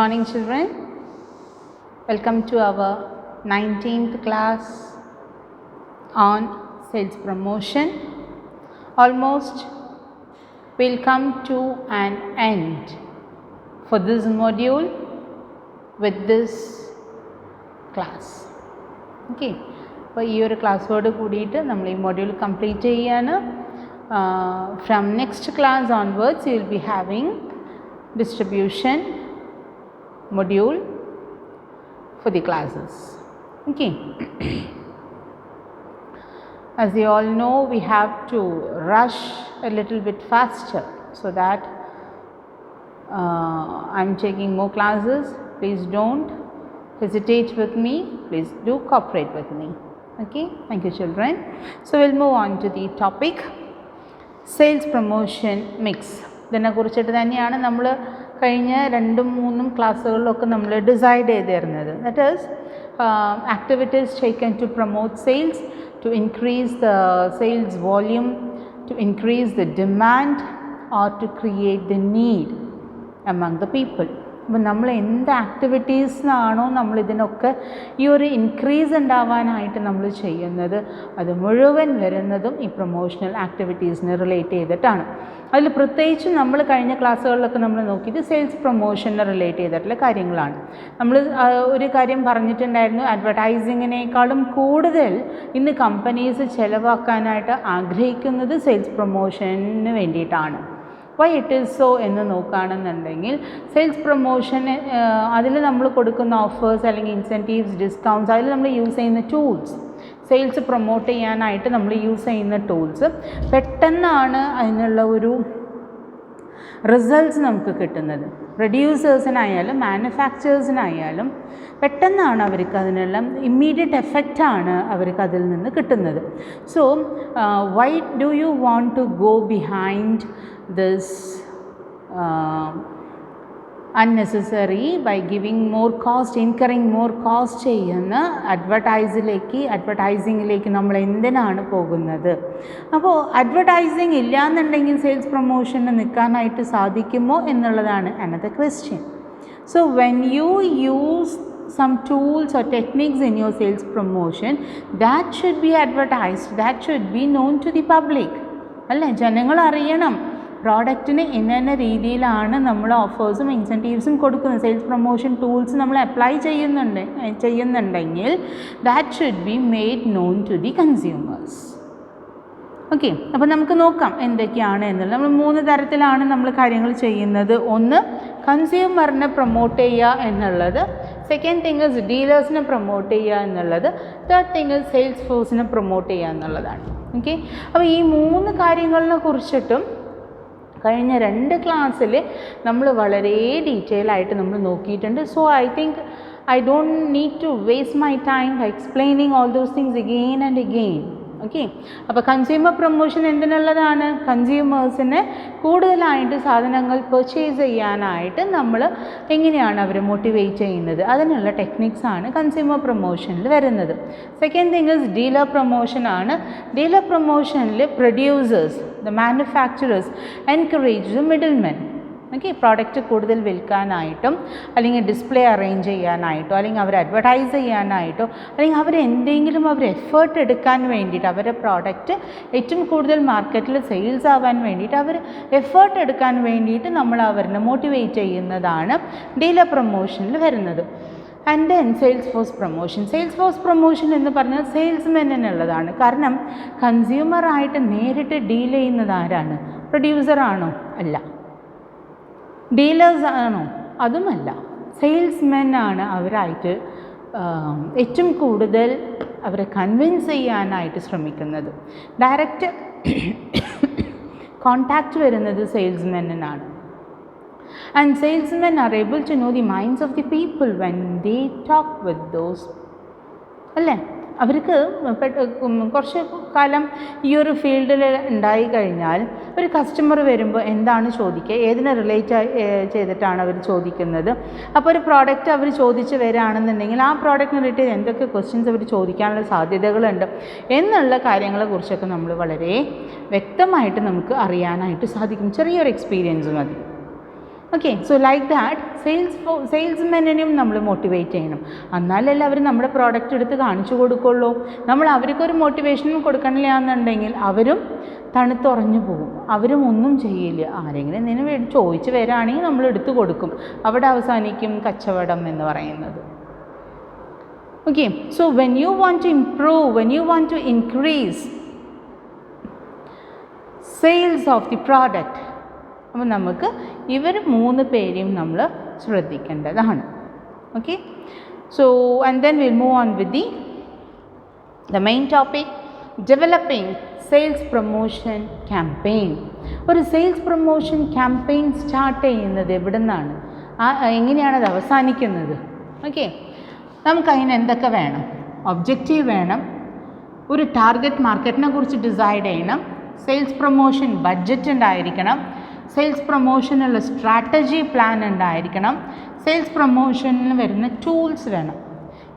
morning, children. Welcome to our 19th class on sales promotion. Almost we'll come to an end for this module with this class. Okay. അപ്പോൾ ഈ ഒരു ക്ലാസ്സോട് കൂടിയിട്ട് നമ്മൾ ഈ module complete ചെയ്യാണ്. From next class onwards you will be having distribution module for the classes. Okay. As you all know, we have to rush a little bit faster so that I'm taking more classes. Please don't hesitate with me. Please do cooperate with me. Okay. Thank you, children. So we'll move on to the topic sales promotion mix. ഇതിനെക്കുറിച്ചിട്ട് തന്നെയാണ് നമ്മൾ കഴിഞ്ഞ 2-3 ക്ലാസ്സുകളിലൊക്കെ നമ്മൾ decide ചെയ്തിരുന്നത്. That is activities taken to promote sales, to increase the sales volume, to increase the demand or to create the need among the people. അപ്പോൾ നമ്മൾ എന്ത് ആക്ടിവിറ്റീസിനാണോ നമ്മൾ ഇതിനൊക്കെ ഈ ഒരു ഇൻക്രീസ് ഉണ്ടാവാനായിട്ട് നമ്മൾ ചെയ്യുന്നത്, അത് മുഴുവൻ വരുന്നതും ഈ പ്രൊമോഷണൽ ആക്ടിവിറ്റീസിന് റിലേറ്റ് ചെയ്തിട്ടാണ്. അതിൽ പ്രത്യേകിച്ച് നമ്മൾ കഴിഞ്ഞ ക്ലാസ്സുകളിലൊക്കെ നമ്മൾ നോക്കിയത് സെയിൽസ് പ്രൊമോഷന് റിലേറ്റ് ചെയ്തിട്ടുള്ള കാര്യങ്ങളാണ്. നമ്മൾ ഒരു കാര്യം പറഞ്ഞിട്ടുണ്ടായിരുന്നു, അഡ്വർടൈസിങ്ങിനേക്കാളും കൂടുതൽ ഇന്ന് കമ്പനീസ് ചിലവാക്കാനായിട്ട് ആഗ്രഹിക്കുന്നത് സെയിൽസ് പ്രൊമോഷന് വേണ്ടിയിട്ടാണ്. വൈ ഇറ്റ് ഈസ് സോ എന്ന് നോക്കുകയാണെന്നുണ്ടെങ്കിൽ സെയിൽസ് പ്രൊമോഷന് അതിൽ നമ്മൾ കൊടുക്കുന്ന ഓഫേഴ്സ് അല്ലെങ്കിൽ ഇൻസെൻറ്റീവ്സ്, ഡിസ്കൗണ്ട്സ്, അതിൽ നമ്മൾ യൂസ് ചെയ്യുന്ന ടൂൾസ്, സെയിൽസ് പ്രൊമോട്ട് ചെയ്യാനായിട്ട് നമ്മൾ യൂസ് ചെയ്യുന്ന ടൂൾസ് പെട്ടെന്നാണ് അതിനുള്ള ഒരു റിസൾട്ട്സ് നമുക്ക് കിട്ടുന്നത്. പ്രൊഡ്യൂസേഴ്സിനായാലും മാനുഫാക്ചേഴ്സിനായാലും പെട്ടെന്നാണ് അവർക്ക് അതിനുള്ള ഇമ്മീഡിയറ്റ് എഫക്റ്റാണ് അവർക്ക് അതിൽ നിന്ന് കിട്ടുന്നത്. So why do you want to go behind this unnecessary by giving more cost, incurring more cost ചെയ്യുന്ന അഡ്വർടൈസിങ്ങിലേക്ക് നമ്മൾ എന്തിനാണ് പോകുന്നത്? അപ്പോൾ അഡ്വർടൈസിങ് ഇല്ലയെന്നുണ്ടെങ്കിൽ സെയിൽസ് പ്രൊമോഷന് നിൽക്കാനായിട്ട് സാധിക്കുമോ എന്നുള്ളതാണ് another question. So when you use some tools or techniques in your sales promotion, that should be advertised, that should be known to the public. അല്ലേ, ജനങ്ങൾ അറിയണം പ്രോഡക്റ്റിന് ഇന്ന രീതിയിലാണ് നമ്മൾ ഓഫേഴ്സും ഇൻസെൻറ്റീവ്സും കൊടുക്കുന്നത്. സെയിൽസ് പ്രൊമോഷൻ ടൂൾസ് നമ്മൾ അപ്ലൈ ചെയ്യുന്നുണ്ടെങ്കിൽ that should be made known to the consumers. Okay. അപ്പോൾ നമുക്ക് നോക്കാം എന്തൊക്കെയാണ് എന്നുള്ളത്. നമ്മൾ 3 തരത്തിലാണ് നമ്മൾ കാര്യങ്ങൾ ചെയ്യുന്നത്. ഒന്ന്, കൺസ്യൂമറിനെ പ്രൊമോട്ട് ചെയ്യുക എന്നുള്ളത്. സെക്കൻഡ് തിങ് ഇസ് ഡീലേഴ്സിനെ പ്രൊമോട്ട് ചെയ്യുക എന്നുള്ളത്. തേർഡ് തിങ് ഇസ് സെയിൽസ് ഫോഴ്സിനെ പ്രൊമോട്ട് ചെയ്യുക എന്നുള്ളതാണ്. ഓക്കെ. അപ്പോൾ ഈ 3 കാര്യങ്ങളെ കുറിച്ചിട്ടും കഴിഞ്ഞ 2 ക്ലാസ്സിൽ നമ്മൾ വളരെ ഡീറ്റെയിൽ ആയിട്ട് നമ്മൾ നോക്കിയിട്ടുണ്ട്. So I think I don't need to waste my time by explaining all those things again and again. Okay. അപ്പോൾ കൺസ്യൂമർ പ്രൊമോഷൻ എന്തിനുള്ളതാണ്? കൺസ്യൂമേഴ്സിനെ കൂടുതലായിട്ട് സാധനങ്ങൾ പർച്ചേസ് ചെയ്യാനായിട്ട് നമ്മൾ എങ്ങനെയാണ് അവരെ മോട്ടിവേറ്റ് ചെയ്യുന്നത്, അതിനുള്ള ടെക്നിക്സാണ് കൺസ്യൂമർ പ്രൊമോഷനിൽ വരുന്നത്. Second thing is dealer promotion ആണ്. ഡീലർ പ്രൊമോഷനിൽ producers, the manufacturers encourage the middle men. Okay. Product കൂടുതൽ വിൽക്കാനായിട്ടും അല്ലെങ്കിൽ ഡിസ്പ്ലേ അറേഞ്ച് ചെയ്യാനായിട്ടോ അല്ലെങ്കിൽ അവർ അഡ്വർടൈസ് ചെയ്യാനായിട്ടോ അല്ലെങ്കിൽ അവരെന്തെങ്കിലും അവർ എഫേർട്ട് എടുക്കാൻ വേണ്ടിയിട്ട് അവരുടെ പ്രോഡക്റ്റ് ഏറ്റവും കൂടുതൽ മാർക്കറ്റിൽ സെയിൽസ് ആവാൻ വേണ്ടിയിട്ട് അവർ എഫേർട്ട് എടുക്കാൻ വേണ്ടിയിട്ട് നമ്മൾ അവരെ മോട്ടിവേറ്റ് ചെയ്യുന്നതാണ് ഡീലർ പ്രൊമോഷനിൽ വരുന്നത്. And then sales force promotion. Sales force promotion എന്ന് പറഞ്ഞാൽ സെയിൽസ്മെന്നിനുള്ളതാണ്. കാരണം കൺസ്യൂമറായിട്ട് നേരിട്ട് ഡീൽ ചെയ്യുന്നത് ആരാണ്? പ്രൊഡ്യൂസറാണോ? അല്ല. ഡീലേഴ്സ് ആണോ? അതുമല്ല. സെയിൽസ്മെൻ ആണ് അവരായിട്ട് ഏറ്റവും കൂടുതൽ അവരെ കൺവിൻസ് ചെയ്യാനായിട്ട് ശ്രമിക്കുന്നത്. ഡയറക്റ്റ് കോണ്ടാക്റ്റ് വരുന്നത് സെയിൽസ്മെന്നിനാണ്. And salesmen are able to know the minds of the people when they talk with those. അല്ലേ, അവർക്ക് കുറച്ച് കാലം ഈ ഒരു ഫീൽഡിൽ ഉണ്ടായി കഴിഞ്ഞാൽ ഒരു കസ്റ്റമർ വരുമ്പോൾ എന്താണ് ചോദിക്കുക, ഏതിനെ റിലേറ്റ് ചെയ്തിട്ടാണ് അവർ ചോദിക്കുന്നത്. അപ്പോൾ ഒരു പ്രോഡക്റ്റ് അവർ ചോദിച്ച് വരികയാണെന്നുണ്ടെങ്കിൽ ആ പ്രോഡക്റ്റിന് റിലേറ്റ് എന്തൊക്കെ ക്വസ്റ്റ്യൻസ് അവർ ചോദിക്കാനുള്ള സാധ്യതകളുണ്ട് എന്നുള്ള കാര്യങ്ങളെക്കുറിച്ചൊക്കെ നമ്മൾ വളരെ വ്യക്തമായിട്ട് നമുക്ക് അറിയാനായിട്ട് സാധിക്കും. ചെറിയൊരു എക്സ്പീരിയൻസ് മതി. ഓക്കെ. സോ ലൈക്ക് ദാറ്റ് സെയിൽസ്മെനും നമ്മൾ മോട്ടിവേറ്റ് ചെയ്യണം. എന്നാലല്ലേ അവർ നമ്മുടെ പ്രോഡക്റ്റ് എടുത്ത് കാണിച്ചു കൊടുക്കുള്ളൂ. നമ്മൾ അവർക്കൊരു മോട്ടിവേഷനും കൊടുക്കണില്ല എന്നുണ്ടെങ്കിൽ അവരും തണുത്തുറഞ്ഞു പോകും, അവരും ഒന്നും ചെയ്യില്ല. ആരെങ്കിലും എന്തിനു ചോദിച്ച് വരാണെങ്കിൽ നമ്മൾ എടുത്തു കൊടുക്കും. അവിടെ അവസാനിക്കും കച്ചവടം എന്ന് പറയുന്നത്. Okay. So when you want to improve, when you want to increase sales of the product, അപ്പോൾ നമുക്ക് ഇവർ 3 പേരെയും നമ്മൾ ശ്രദ്ധിക്കേണ്ടതാണ്. Okay. So and then will move on with the main topic, developing sales promotion campaign. ഒരു sales promotion campaign start ചെയ്യുന്നത് എവിടെ നിന്നാണ്, എങ്ങനെയാണ് അത് അവസാനിക്കുന്നത്? ഓക്കെ. നമുക്കതിന് എന്തൊക്കെ വേണം? ഒബ്ജക്റ്റീവ് വേണം, ഒരു ടാർഗറ്റ് മാർക്കറ്റിനെ കുറിച്ച് ഡിസൈഡ് ചെയ്യണം, സെയിൽസ് പ്രൊമോഷൻ ബഡ്ജറ്റ് ഉണ്ടായിരിക്കണം, സെയിൽസ് പ്രൊമോഷനുള്ള സ്ട്രാറ്റജി പ്ലാൻ ഉണ്ടായിരിക്കണം, സെയിൽസ് പ്രൊമോഷനിൽ വരുന്ന ടൂൾസ് വേണം.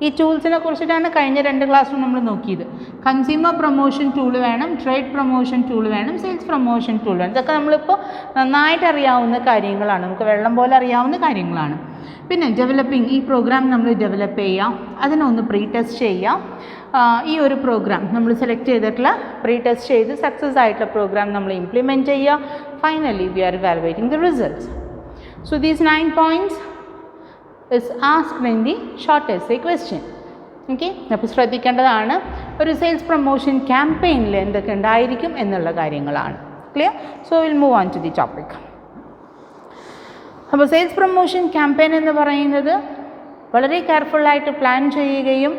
ഈ ടൂൾസിനെ കുറിച്ചിട്ടാണ് കഴിഞ്ഞ 2 ക്ലാസ്സിലും നമ്മൾ നോക്കിയത്. കൺസ്യൂമർ പ്രൊമോഷൻ ടൂൾ വേണം, ട്രേഡ് പ്രൊമോഷൻ ടൂൾ വേണം, സെയിൽസ് പ്രൊമോഷൻ ടൂൾ വേണം. ഇതൊക്കെ നമ്മളിപ്പോൾ നന്നായിട്ട് അറിയാവുന്ന കാര്യങ്ങളാണ്, നമുക്ക് വെള്ളം പോലെ അറിയാവുന്ന കാര്യങ്ങളാണ്. പിന്നെ ഡെവലപ്പിംഗ്, ഈ പ്രോഗ്രാം നമ്മൾ ഡെവലപ്പ് ചെയ്യാം, അതിനൊന്ന് പ്രീ ടെസ്റ്റ് ചെയ്യാം. ഈ ഒരു പ്രോഗ്രാം നമ്മൾ സെലക്ട് ചെയ്തിട്ടുള്ള പ്രീ ടെസ്റ്റ് ചെയ്ത് സക്സസ് ആയിട്ടുള്ള പ്രോഗ്രാം നമ്മൾ ഇംപ്ലിമെൻറ്റ് ചെയ്യുക. Finally we are evaluating the results. So these 9 points is asked in the short essay question. Okay. അപ്പോൾ ശ്രദ്ധിക്കേണ്ടതാണ് ഒരു സെയിൽസ് പ്രൊമോഷൻ ക്യാമ്പയിനിൽ എന്തൊക്കെ ഉണ്ടായിരിക്കും എന്നുള്ള കാര്യങ്ങളാണ്. Clear? So will move on to the topic. അപ്പോൾ സെയിൽസ് പ്രൊമോഷൻ ക്യാമ്പയിൻ എന്ന് പറയുന്നത് വളരെ കെയർഫുള്ളായിട്ട് പ്ലാൻ ചെയ്യുകയും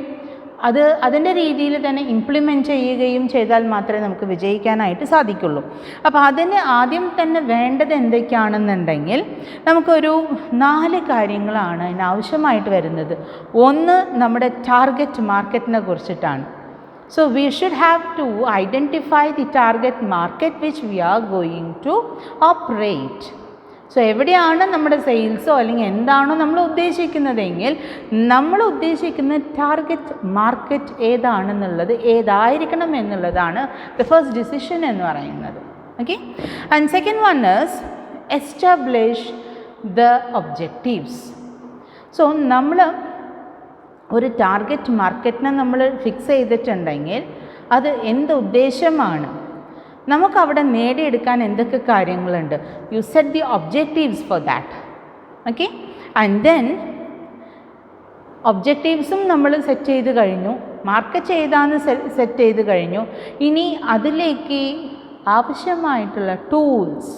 അതിൻ്റെ രീതിയിൽ തന്നെ ഇംപ്ലിമെൻറ്റ് ചെയ്യുകയും ചെയ്താൽ മാത്രമേ നമുക്ക് വിജയിക്കാനായിട്ട് സാധിക്കുള്ളൂ. അപ്പോൾ അതിന് ആദ്യം തന്നെ വേണ്ടത് എന്തൊക്കെയാണെന്നുണ്ടെങ്കിൽ നമുക്കൊരു 4 കാര്യങ്ങളാണ് അതിനാവശ്യമായിട്ട് വരുന്നത്. ഒന്ന് നമ്മുടെ ടാർഗറ്റ് മാർക്കറ്റിനെ കുറിച്ചിട്ടാണ്. So we should have to identify the target market which we are going to operate. So എവിടെയാണ് നമ്മുടെ സെയിൽസോ അല്ലെങ്കിൽ എന്താണോ നമ്മൾ ഉദ്ദേശിക്കുന്നതെങ്കിൽ നമ്മൾ ഉദ്ദേശിക്കുന്ന ടാർഗറ്റ് മാർക്കറ്റ് ഏതാണെന്നുള്ളത്, ഏതായിരിക്കണം എന്നുള്ളതാണ് ദ ഫസ്റ്റ് ഡിസിഷൻ എന്ന് പറയുന്നത്. Okay. And second one is establish the objectives. So നമ്മൾ ഒരു ടാർഗറ്റ് മാർക്കറ്റിനെ നമ്മൾ ഫിക്സ് ചെയ്തിട്ടുണ്ടെങ്കിൽ അത് എന്ത് ഉദ്ദേശമാണ്, നമുക്കവിടെ നേടിയെടുക്കാൻ എന്തൊക്കെ കാര്യങ്ങളുണ്ട്. You set the objectives for that. Okay. And then ഒബ്ജക്റ്റീവ്സും നമ്മൾ സെറ്റ് ചെയ്ത് കഴിഞ്ഞു, മാർക്കറ്റ് ചെയ്താന്ന് സെറ്റ് ചെയ്ത് കഴിഞ്ഞു. ഇനി അതിലേക്ക് ആവശ്യമായിട്ടുള്ള ടൂൾസ്,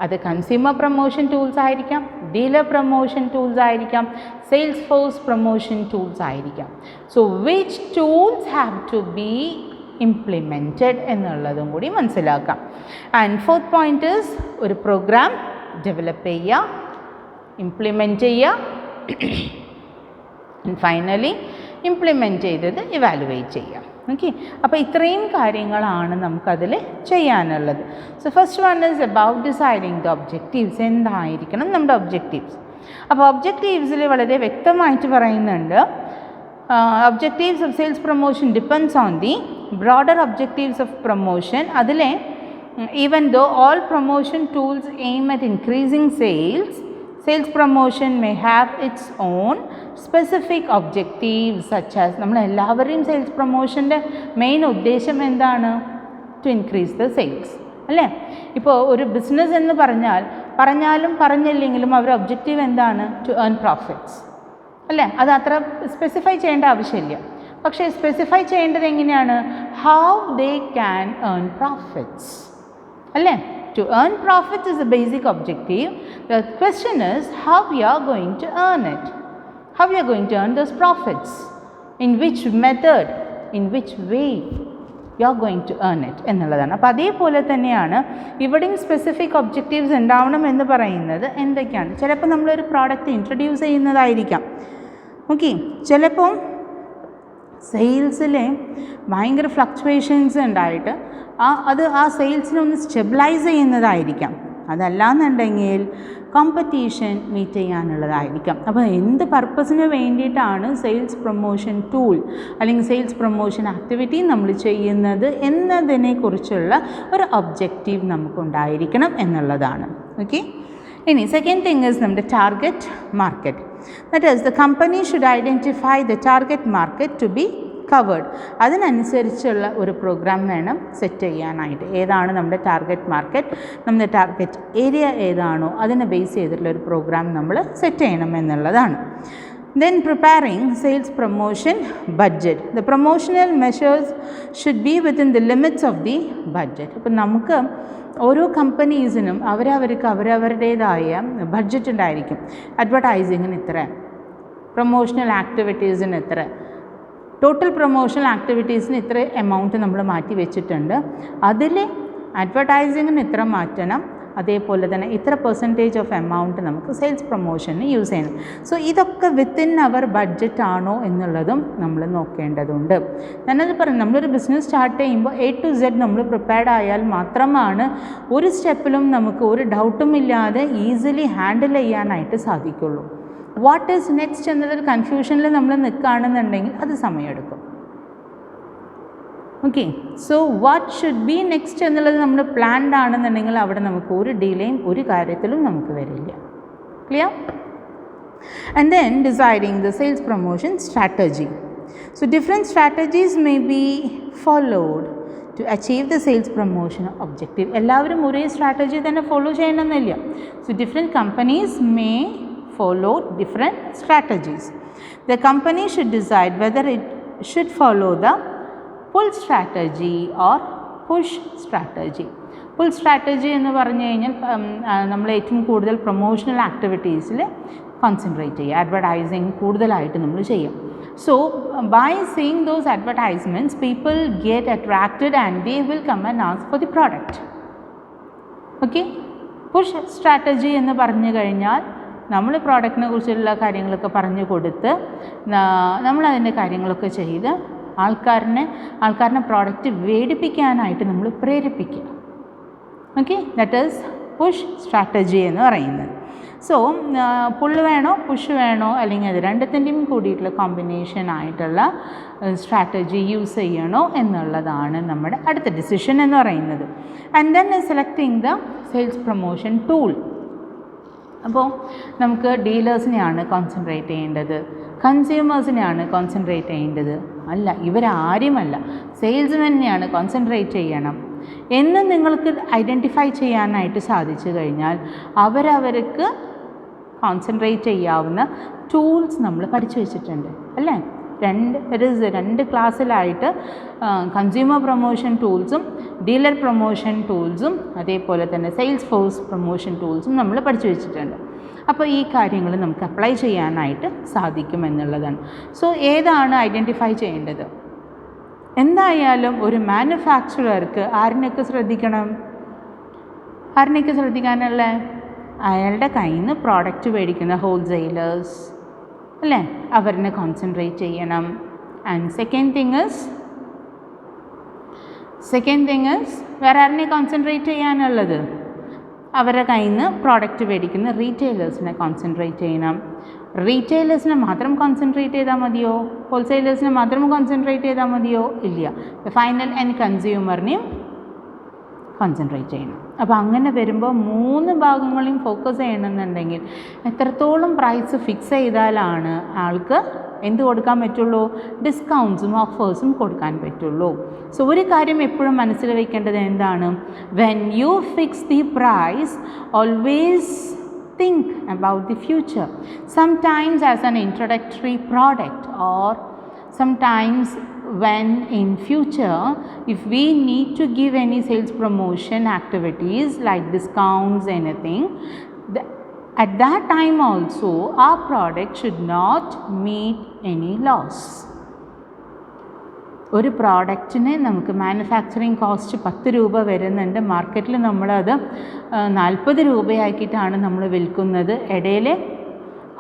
അത് കൺസ്യൂമർ പ്രൊമോഷൻ ടൂൾസ് ആയിരിക്കാം, ഡീലർ പ്രൊമോഷൻ ടൂൾസ് ആയിരിക്കാം, സെയിൽസ് ഫോഴ്സ് പ്രൊമോഷൻ ടൂൾസ് ആയിരിക്കാം. So which tools have to be implemented എന്നുള്ളതും കൂടി മനസ്സിലാക്കാം. ആൻഡ് ഫോർത്ത് പോയിൻ്റ് ഈസ് ഒരു പ്രോഗ്രാം ഡെവലപ്പ് ചെയ്യുക, ഇംപ്ലിമെൻറ്റ് ചെയ്യുക, ആൻഡ് ഫൈനലി ഇംപ്ലിമെൻറ്റ് ചെയ്തത് ഇവാലുവേറ്റ് ചെയ്യുക. ഓക്കെ. അപ്പോൾ ഇത്രയും കാര്യങ്ങളാണ് നമുക്കതിൽ ചെയ്യാനുള്ളത്. So first one is about deciding the objectives. എന്തായിരിക്കണം നമ്മുടെ ഒബ്ജക്റ്റീവ്സ്? അപ്പോൾ ഒബ്ജക്റ്റീവ്സിൽ വളരെ വ്യക്തമായിട്ട് പറയുന്നുണ്ട്, objectives of sales promotion depends on the broader objectives of promotion. അതിലെ even though all promotion tools aim at increasing sales, sales promotion may have its own specific objectives such as, നമ്മൾ എല്ലാവരെയും sales പ്രൊമോഷൻ്റെ main ഉദ്ദേശം എന്താണ്? To increase the sales അല്ലേ? ഇപ്പോൾ ഒരു business എന്ന് പറഞ്ഞാലും പറഞ്ഞില്ലെങ്കിലും അവരുടെ ഒബ്ജക്റ്റീവ് എന്താണ്? ടു ഏൺ പ്രോഫിറ്റ്സ് അല്ലേ? അത് അത്ര സ്പെസിഫൈ ചെയ്യേണ്ട ആവശ്യമില്ല. പക്ഷേ സ്പെസിഫൈ ചെയ്യേണ്ടത് എങ്ങനെയാണ്? How they can earn profits അല്ലേ? To earn profits is a basic objective. The question is how you are going to earn it, how you are going to earn those profits, in which method, in which way you are going to earn it എന്നുള്ളതാണ്. അപ്പോൾ അതേപോലെ തന്നെയാണ് ഇവിടെയും specific objectives ഉണ്ടാവണം എന്ന് പറയുന്നത് എന്തൊക്കെയാണ്? ചിലപ്പോൾ നമ്മളൊരു പ്രോഡക്റ്റ് ഇൻട്രൊഡ്യൂസ് ചെയ്യുന്നതായിരിക്കാം. ഓക്കെ. ചിലപ്പോൾ സെയിൽസിലെ ഭയങ്കര ഫ്ലക്ച്വേഷൻസ് ഉണ്ടായിട്ട് ആ സെയിൽസിനെ ഒന്ന് സ്റ്റെബിലൈസ് ചെയ്യുന്നതായിരിക്കാം. അതല്ലാന്നുണ്ടെങ്കിൽ കോമ്പറ്റീഷൻ മീറ്റ് ചെയ്യാനുള്ളതായിരിക്കാം. അപ്പോൾ എന്ത് പർപ്പസിന് വേണ്ടിയിട്ടാണ് സെയിൽസ് പ്രൊമോഷൻ ടൂൾ അല്ലെങ്കിൽ സെയിൽസ് പ്രൊമോഷൻ ആക്ടിവിറ്റി നമ്മൾ ചെയ്യുന്നത് എന്നതിനെക്കുറിച്ചുള്ള ഒരു ഒബ്ജക്റ്റീവ് നമുക്കുണ്ടായിരിക്കണം എന്നുള്ളതാണ്. ഓക്കെ. ഇനി സെക്കൻഡ് തിങ് ഈസ് നമ്മുടെ target market. That is the company should identify the target market to be covered. അതിനനുസരിച്ചുള്ള ഒരു പ്രോഗ്രാം വേണം സെറ്റ് ചെയ്യാനായിട്ട്. ഏതാണ് നമ്മുടെ ടാർഗറ്റ് മാർക്കറ്റ്, നമ്മുടെ ടാർഗറ്റ് ഏരിയ ഏതാണോ അതിനെ ബേസ് ചെയ്തിട്ടുള്ള ഒരു പ്രോഗ്രാം നമ്മൾ സെറ്റ് ചെയ്യണം എന്നുള്ളതാണ്. Then preparing sales promotion budget. The promotional measures should be within the limits of the budget. അപ്പോൾ നമുക്ക് ഓരോ കമ്പനീസിനും അവരവരുടേതായ ബഡ്ജറ്റ് ഉണ്ടായിരിക്കും. അഡ്വർടൈസിങ്ങിന് ഇത്ര, പ്രൊമോഷണൽ ആക്ടിവിറ്റീസിന് ഇത്ര, ടോട്ടൽ പ്രൊമോഷണൽ ആക്ടിവിറ്റീസിന് ഇത്ര എമൗണ്ട് നമ്മൾ മാറ്റി വെച്ചിട്ടുണ്ട്. അതിൽ അഡ്വർടൈസിങ്ങിന് ഇത്ര മാറ്റണം, അതേപോലെ തന്നെ ഇത്ര പെർസെൻറ്റേജ് ഓഫ് എമൗണ്ട് നമുക്ക് സെയിൽസ് പ്രൊമോഷന് യൂസ് ചെയ്യണം. സോ ഇതൊക്കെ വിത്തിൻ അവർ ബഡ്ജറ്റ് ആണോ എന്നുള്ളതും നമ്മൾ നോക്കേണ്ടതുണ്ട്. ഞാനത് പറഞ്ഞു, നമ്മളൊരു ബിസിനസ് സ്റ്റാർട്ട് ചെയ്യുമ്പോൾ A to Z നമ്മൾ പ്രിപ്പയർഡ് ആയാൽ മാത്രമാണ് ഒരു സ്റ്റെപ്പിലും നമുക്ക് ഒരു ഡൗട്ടും ഇല്ലാതെ ഈസിലി ഹാൻഡിൽ ചെയ്യാനായിട്ട് സാധിക്കുള്ളൂ. വാട്ട് ഈസ് നെക്സ്റ്റ് എന്നുള്ളൊരു കൺഫ്യൂഷനിൽ നമ്മൾ നിൽക്കുകയാണെന്നുണ്ടെങ്കിൽ അത് സമയമെടുക്കും. Okay, so what should be next എന്നുള്ളത് നമ്മൾ പ്ലാൻഡ് ആണെന്നുണ്ടെങ്കിൽ അവിടെ നമുക്ക് ഒരു ഡിലേയും ഒരു കാര്യത്തിലും നമുക്ക് വരില്ല. Clear? And then deciding the sales promotion strategy. So different strategies may be followed to achieve the sales promotion objective. എല്ലാവരും ഒരേ സ്ട്രാറ്റജി തന്നെ ഫോളോ ചെയ്യണമെന്നില്ല. So different companies may follow different strategies. The company should decide whether it should follow the pull strategy or push strategy. Pull strategy എന്ന് പറഞ്ഞു കഴിഞ്ഞാൽ നമ്മൾ ഏറ്റവും കൂടുതൽ പ്രൊമോഷണൽ ആക്ടിവിറ്റീസിൽ കോൺസെൻട്രേറ്റ് ചെയ്യുക, അഡ്വർടൈസിങ് കൂടുതലായിട്ട് നമ്മൾ ചെയ്യും. So by seeing those advertisements people get attracted and they will come and ask for the product. Okay, push strategy എന്ന് പറഞ്ഞു കഴിഞ്ഞാൽ നമ്മൾ പ്രോഡക്റ്റിനെ കുറിച്ചുള്ള കാര്യങ്ങളൊക്കെ പറഞ്ഞു കൊടുത്ത് നമ്മളതിൻ്റെ കാര്യങ്ങളൊക്കെ ചെയ്ത് ആൾക്കാരനെ പ്രോഡക്റ്റ് മേടിപ്പിക്കാനായിട്ട് നമ്മൾ പ്രേരിപ്പിക്കുക. Okay, that is push strategy എന്ന് പറയുന്നത്. സോ പുള്ള് വേണോ പുഷ് വേണോ, അല്ലെങ്കിൽ അത് രണ്ടത്തിൻ്റെയും കൂടിയിട്ടുള്ള കോമ്പിനേഷൻ ആയിട്ടുള്ള സ്ട്രാറ്റജി യൂസ് ചെയ്യണോ എന്നുള്ളതാണ് നമ്മുടെ അടുത്ത ഡിസിഷൻ എന്ന് പറയുന്നത്. And then selecting the sales promotion tool. അപ്പോൾ നമുക്ക് ഡീലേഴ്സിനെയാണ് കോൺസെൻട്രേറ്റ് ചെയ്യേണ്ടത്, കൺസ്യൂമേഴ്സിനെയാണ് കോൺസെൻട്രേറ്റ് ചെയ്യേണ്ടത്, അല്ല ഇവരാരുമല്ല, സെയിൽസ്മെന്നെയാണ് കോൺസെൻട്രേറ്റ് ചെയ്യണം എന്ന് നിങ്ങൾക്ക് ഐഡൻറ്റിഫൈ ചെയ്യാനായിട്ട് സാധിച്ചു കഴിഞ്ഞാൽ അവരവർക്ക് കോൺസെൻട്രേറ്റ് ചെയ്യാവുന്ന ടൂൾസ് നമ്മൾ പഠിച്ചു വെച്ചിട്ടുണ്ട് അല്ലേ. രണ്ട് ക്ലാസ്സിലായിട്ട് കൺസ്യൂമർ പ്രൊമോഷൻ ടൂൾസും ഡീലർ പ്രൊമോഷൻ ടൂൾസും അതേപോലെ തന്നെ സെയിൽസ് ഫോഴ്സ് പ്രൊമോഷൻ ടൂൾസും നമ്മൾ പഠിച്ചു വെച്ചിട്ടുണ്ട്. അപ്പോൾ ഈ കാര്യങ്ങൾ നമുക്ക് അപ്ലൈ ചെയ്യാനായിട്ട് സാധിക്കുമെന്നുള്ളതാണ്. സോ ഏതാണ് ഐഡൻറ്റിഫൈ ചെയ്യേണ്ടത്? എന്തായാലും ഒരു മാനുഫാക്ചറർക്ക് ആരിനൊക്കെ ശ്രദ്ധിക്കാനുള്ള അയാളുടെ കയ്യിൽ നിന്ന് പ്രോഡക്റ്റ് മേടിക്കുന്ന ഹോൾസെയിലേഴ്സ് അല്ലേ, അവരിനെ കോൺസെൻട്രേറ്റ് ചെയ്യണം. ആൻഡ് സെക്കൻഡ് തിങ് ഇസ് വേറെ ആരിനെ കോൺസെൻട്രേറ്റ് ചെയ്യാനുള്ളത്? അവരുടെ കയ്യിൽ നിന്ന് പ്രോഡക്റ്റ് മേടിക്കുന്ന റീറ്റെയിലേഴ്സിനെ കോൺസെൻട്രേറ്റ് ചെയ്യണം. റീറ്റെയിലേഴ്സിനെ മാത്രം കോൺസെൻട്രേറ്റ് ചെയ്താൽ മതിയോ? ഹോൾസെയിലേഴ്സിനെ മാത്രം കോൺസെൻട്രേറ്റ് ചെയ്താൽ മതിയോ? ഇല്ല, ഫൈനൽ ആൻഡ് കൺസ്യൂമറിനെയും കോൺസെൻട്രേറ്റ് ചെയ്യണം. അപ്പോൾ അങ്ങനെ വരുമ്പോൾ 3 ഭാഗങ്ങളെയും ഫോക്കസ് ചെയ്യണമെന്നുണ്ടെങ്കിൽ എത്രത്തോളം പ്രൈസ് ഫിക്സ് ചെയ്താലാണ് ആൾക്ക് എന്ത് കൊടുക്കാൻ പറ്റുള്ളൂ? ഡിസ്കൗണ്ട്സും ഓഫേഴ്സും കൊടുക്കാൻ പറ്റുള്ളൂ. സോ ഒരു കാര്യം എപ്പോഴും മനസ്സിൽ വയ്ക്കേണ്ടത് എന്താണ്? When you fix the price always think about the future, sometimes as an introductory product or sometimes when in future if we need to give any sales promotion activities like discounts anything, at that time also our product should not meet any loss. ഒരു പ്രോഡക്റ്റിന് നമുക്ക് manufacturing cost 10 രൂപ വരുന്നുണ്ട്, മാർക്കറ്റിൽ നമ്മളത് 40 രൂപയാക്കിയിട്ടാണ് നമ്മൾ വിൽക്കുന്നത്. ഇടയിൽ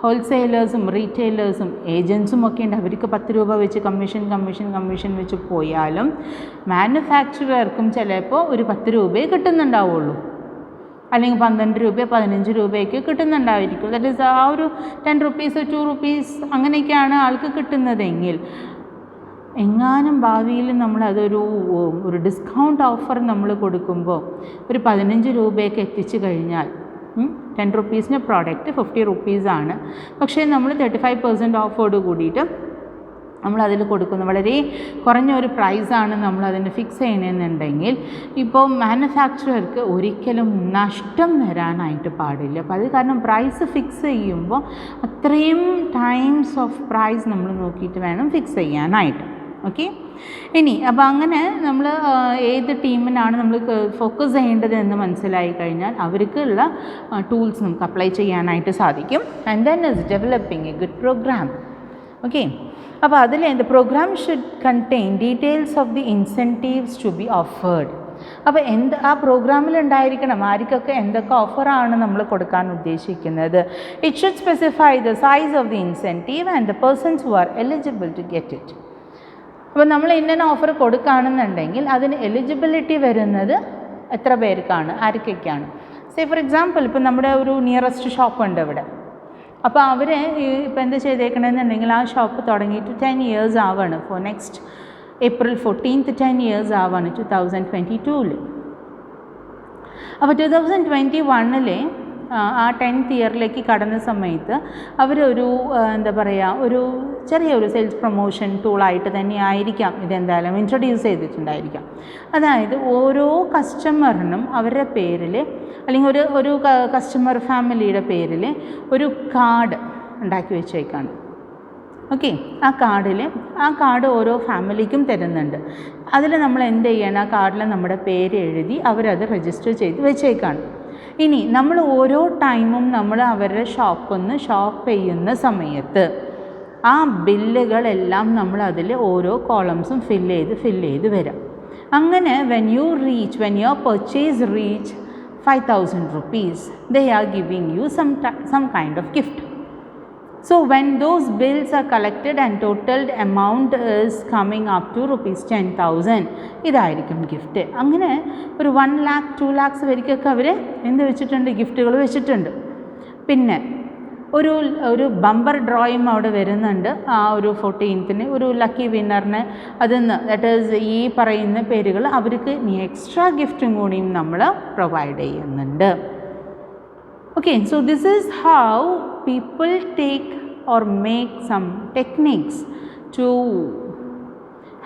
ഹോൾസെയിലേഴ്സും റീറ്റെയിലേഴ്സും ഏജൻസും ഒക്കെ ഉണ്ട്, അവർക്ക് 10 രൂപ വെച്ച് കമ്മീഷൻ വെച്ച് പോയാലും മാനുഫാക്ചറർക്കും ചിലപ്പോൾ ഒരു 10 രൂപയെ കിട്ടുന്നുണ്ടാവുള്ളൂ, അല്ലെങ്കിൽ 12 രൂപ 15 രൂപയൊക്കെ കിട്ടുന്നുണ്ടായിരിക്കും. ദാറ്റ് ഈസ് ആ ഒരു 10 റുപ്പീസ് 2 റുപ്പീസ് അങ്ങനെയൊക്കെയാണ് ആൾക്ക് കിട്ടുന്നതെങ്കിൽ, എങ്ങാനും ഭാവിയിൽ നമ്മളതൊരു ഡിസ്കൗണ്ട് ഓഫർ നമ്മൾ കൊടുക്കുമ്പോൾ ഒരു 15 രൂപയൊക്കെ എത്തിച്ചു കഴിഞ്ഞാൽ 10 റുപ്പീസിന് പ്രോഡക്റ്റ് 50 റുപ്പീസാണ്. പക്ഷേ നമ്മൾ 35% ഓഫോട് കൂടിയിട്ട് നമ്മളതിൽ കൊടുക്കുന്ന വളരെ കുറഞ്ഞ ഒരു പ്രൈസാണ് നമ്മളതിന് ഫിക്സ് ചെയ്യണമെന്നുണ്ടെങ്കിൽ ഇപ്പോൾ മാനുഫാക്ചറർക്ക് ഒരിക്കലും നഷ്ടം വരാനായിട്ട് പാടില്ല. അപ്പോൾ അത് കാരണം പ്രൈസ് ഫിക്സ് ചെയ്യുമ്പോൾ അത്രയും ടൈംസ് ഓഫ് പ്രൈസ് നമ്മൾ നോക്കിയിട്ട് വേണം ഫിക്സ് ചെയ്യാനായിട്ട്. ഓക്കെ, ഇനി അപ്പോൾ അങ്ങനെ നമ്മൾ ഏത് ടീമിനാണ് നമ്മൾ ഫോക്കസ് ചെയ്യേണ്ടത് എന്ന് മനസ്സിലായി കഴിഞ്ഞാൽ അവർക്കുള്ള ടൂൾസ് നമുക്ക് അപ്ലൈ ചെയ്യാനായിട്ട് സാധിക്കും. And then is developing a good program. Okay, അപ്പോൾ അതിൽ the program should contain details of the incentives to be offered. അപ്പോൾ ആ പ്രോഗ്രാമിൽ ഉണ്ടായിരിക്കണം ആർക്കൊക്കെ എന്തൊക്കെ ഓഫറാണ് നമ്മൾ കൊടുക്കാൻ ഉദ്ദേശിക്കുന്നത്. It should specify the size of the incentive and the persons who are eligible to get it. അപ്പോൾ നമ്മൾ ഇന്ന ഓഫർ കൊടുക്കുകയാണെന്നുണ്ടെങ്കിൽ അതിന് എലിജിബിലിറ്റി വരുന്നത് എത്ര പേർക്കാണ്, ആർക്കൊക്കെയാണ്. സേ ഫോർ എക്സാമ്പിൾ ഇപ്പോൾ നമ്മുടെ ഒരു നിയറസ്റ്റ് ഷോപ്പ് ഉണ്ട് ഇവിടെ. അപ്പോൾ അവർ ഇപ്പോൾ എന്ത് ചെയ്തേക്കണമെന്നുണ്ടെങ്കിൽ ആ ഷോപ്പ് തുടങ്ങിയിട്ട് 10 ഇയേഴ്സ് ആവാണ്. For next April 14th 10 years ആവാണ് 2022. അപ്പോൾ 2021 ആ 10th ഇയറിലേക്ക് കടന്ന സമയത്ത് അവരൊരു എന്താ പറയുക ഒരു ചെറിയൊരു സെയിൽസ് പ്രൊമോഷൻ ടൂളായിട്ട് തന്നെ ആയിരിക്കാം ഇതെന്തായാലും ഇൻട്രൊഡ്യൂസ് ചെയ്തിട്ടുണ്ടായിരിക്കാം. അതായത് ഓരോ കസ്റ്റമറിനും അവരുടെ പേരിൽ അല്ലെങ്കിൽ ഒരു കസ്റ്റമർ ഫാമിലിയുടെ പേരിൽ ഒരു കാർഡ് ഉണ്ടാക്കി വെച്ചേക്കാണ്. ഓക്കെ, ആ കാർഡ് ഓരോ ഫാമിലിക്കും തരുന്നുണ്ട്. അതിൽ നമ്മൾ എന്ത് ചെയ്യണം, ആ കാർഡിൽ നമ്മുടെ പേര് എഴുതി അവരത് രജിസ്റ്റർ ചെയ്ത് വെച്ചേക്കാണ്. ഇനി നമ്മൾ ഓരോ ടൈമും നമ്മൾ അവരുടെ ഷോപ്പിൽ നിന്ന് ഷോപ്പ് ചെയ്യുന്ന സമയത്ത് ആ ബില്ലുകളെല്ലാം നമ്മൾ അതിൽ ഓരോ കോളംസും ഫില്ല് ചെയ്ത് വരാം. അങ്ങനെ when your purchase reach 5,000 rupees, they are giving you some kind of gift. So when those bills are collected and totaled amount is coming up to rupees 10,000, ഇതായിരിക്കും ഗിഫ്റ്റ്. അങ്ങനെ ഒരു 1 lakh 2 lakhs വരെയൊക്കെ അവർ എന്ത് വെച്ചിട്ടുണ്ട്, ഗിഫ്റ്റുകൾ വെച്ചിട്ടുണ്ട്. പിന്നെ ഒരു ബമ്പർ ഡ്രോയും അവിടെ വരുന്നുണ്ട്. ആ ഒരു 14th ഒരു ലക്കി വിന്നറിന് അതിന്ന് ദാറ്റ് ഈസ് ഈ പറയുന്ന പേരുകൾ അവർക്ക് ഇനി എക്സ്ട്രാ ഗിഫ്റ്റും കൂടിയും നമ്മൾ പ്രൊവൈഡ് ചെയ്യുന്നുണ്ട്. Okay, so this is how people take or make some techniques to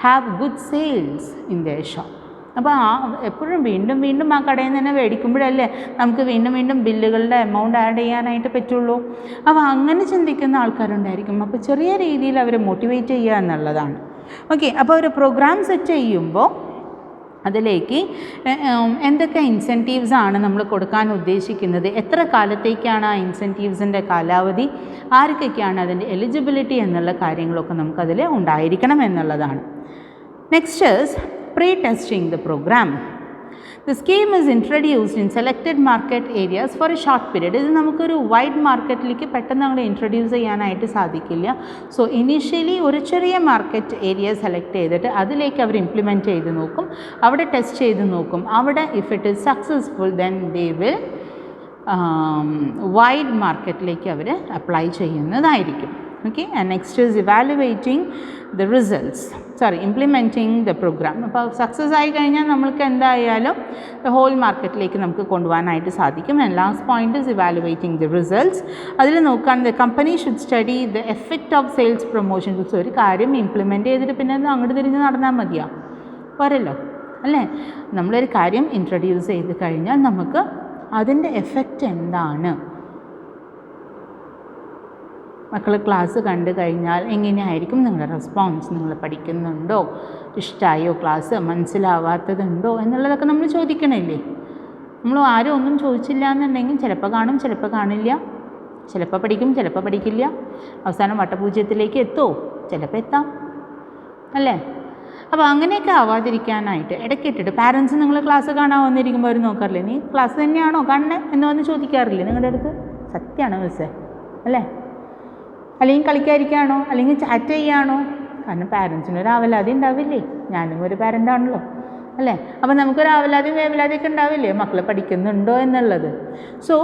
have good sales in their shop. അപ്പോൾ എപ്പോഴും വീണ്ടും ആ കടയിൽ നിന്ന് തന്നെ മേടിക്കുമ്പോഴല്ലേ നമുക്ക് വീണ്ടും ബില്ലുകളുടെ എമൗണ്ട് ആഡ് ചെയ്യാനായിട്ട് പറ്റുള്ളൂ. അപ്പോൾ അങ്ങനെ ചിന്തിക്കുന്ന ആൾക്കാരുണ്ടായിരിക്കും. അപ്പോൾ ചെറിയ രീതിയിൽ അവരെ മോട്ടിവേറ്റ് ചെയ്യുക എന്നുള്ളതാണ്. ഓക്കെ, അപ്പോൾ ഒരു പ്രോഗ്രാം സെറ്റ് ചെയ്യുമ്പോൾ അതിലേക്ക് എന്തൊക്കെ ഇൻസെൻറ്റീവ്സ് ആണ് നമ്മൾ കൊടുക്കാൻ ഉദ്ദേശിക്കുന്നത്, എത്ര കാലത്തേക്കാണ് ആ ഇൻസെൻറ്റീവ്സിൻ്റെ കാലാവധി, ആർക്കൊക്കെയാണ് അതിൻ്റെ എലിജിബിലിറ്റി എന്നുള്ള കാര്യങ്ങളൊക്കെ നമുക്കതിൽ ഉണ്ടായിരിക്കണം എന്നുള്ളതാണ്. Next is pre-testing the program. The scheme is introduced in selected market areas for a short period. ഇത് നമുക്കൊരു വൈഡ് മാർക്കറ്റിലേക്ക് പെട്ടെന്ന് അങ്ങോട്ട് ഇൻട്രൊഡ്യൂസ് ചെയ്യാനായിട്ട് സാധിക്കില്ല. സോ ഇനീഷ്യലി ഒരു ചെറിയ മാർക്കറ്റ് ഏരിയ സെലക്ട് ചെയ്തിട്ട് അതിലേക്ക് അവർ ഇംപ്ലിമെൻറ്റ് ചെയ്ത് നോക്കും, അവിടെ ടെസ്റ്റ് ചെയ്ത് നോക്കും. അവിടെ if it is successful then they will wide മാർക്കറ്റിലേക്ക് അവർ അപ്ലൈ ചെയ്യുന്നതായിരിക്കും. Okay, and next is evaluating the results, implementing the program. അപ്പോൾ സക്സസ് ആയി കഴിഞ്ഞാൽ നമ്മൾക്ക് എന്തായാലും ദ ഹോൾ മാർക്കറ്റിലേക്ക് നമുക്ക് കൊണ്ടുപോകാനായിട്ട് സാധിക്കും. And last point is evaluating the results. അതിൽ നോക്കാൻ the company should study the effect of sales promotion. ഒരു കാര്യം ഇംപ്ലിമെൻറ്റ് ചെയ്തിട്ട് പിന്നെ അത് അങ്ങോട്ട് തിരിഞ്ഞ് നടന്നാൽ മതിയോ, പോരല്ലോ അല്ലേ. നമ്മളൊരു കാര്യം ഇൻട്രൊഡ്യൂസ് ചെയ്ത് കഴിഞ്ഞാൽ നമുക്ക് അതിൻ്റെ എഫക്റ്റ് എന്താണ്, മക്കൾ ക്ലാസ് കണ്ടു കഴിഞ്ഞാൽ എങ്ങനെയായിരിക്കും നിങ്ങളുടെ റെസ്പോൺസ്, നിങ്ങൾ പഠിക്കുന്നുണ്ടോ, ഇഷ്ടമായോ ക്ലാസ്, മനസ്സിലാവാത്തതുണ്ടോ എന്നുള്ളതൊക്കെ നമ്മൾ ചോദിക്കണില്ലേ. നമ്മൾ ആരും ഒന്നും ചോദിച്ചില്ല എന്നുണ്ടെങ്കിൽ ചിലപ്പോൾ കാണും, ചിലപ്പോൾ കാണില്ല, ചിലപ്പോൾ പഠിക്കും, ചിലപ്പോൾ പഠിക്കില്ല, അവസാനം വട്ടപൂജ്യത്തിലേക്ക് എത്തുമോ, ചിലപ്പോൾ എത്താം അല്ലേ. അപ്പോൾ അങ്ങനെയൊക്കെ ആവാതിരിക്കാനായിട്ട് ഇടയ്ക്കിട്ടിട്ട് പാരൻസ് നിങ്ങൾ ക്ലാസ് കാണാൻ വന്നിരിക്കുമ്പോൾ അവർ നോക്കാറില്ലേ, നീ ക്ലാസ് തന്നെയാണോ കാണണേ എന്ന് വന്ന് ചോദിക്കാറില്ലേ നിങ്ങളുടെ അടുത്ത്? സത്യമാണോ മിസ്സേ അല്ലേ? അല്ലെങ്കിൽ കളിക്കാതിരിക്കുകയാണോ, അല്ലെങ്കിൽ ചാറ്റ് ചെയ്യുകയാണോ? കാരണം പാരൻസിനൊരു ആവലാതി ഉണ്ടാവില്ലേ, ഞാനും ഒരു പാരൻ്റാണല്ലോ അല്ലേ. അപ്പോൾ നമുക്കൊരു ആവലാതിയും വേവലാതിയൊക്കെ ഉണ്ടാവില്ലേ മക്കൾ പഠിക്കുന്നുണ്ടോ എന്നുള്ളത്. സോ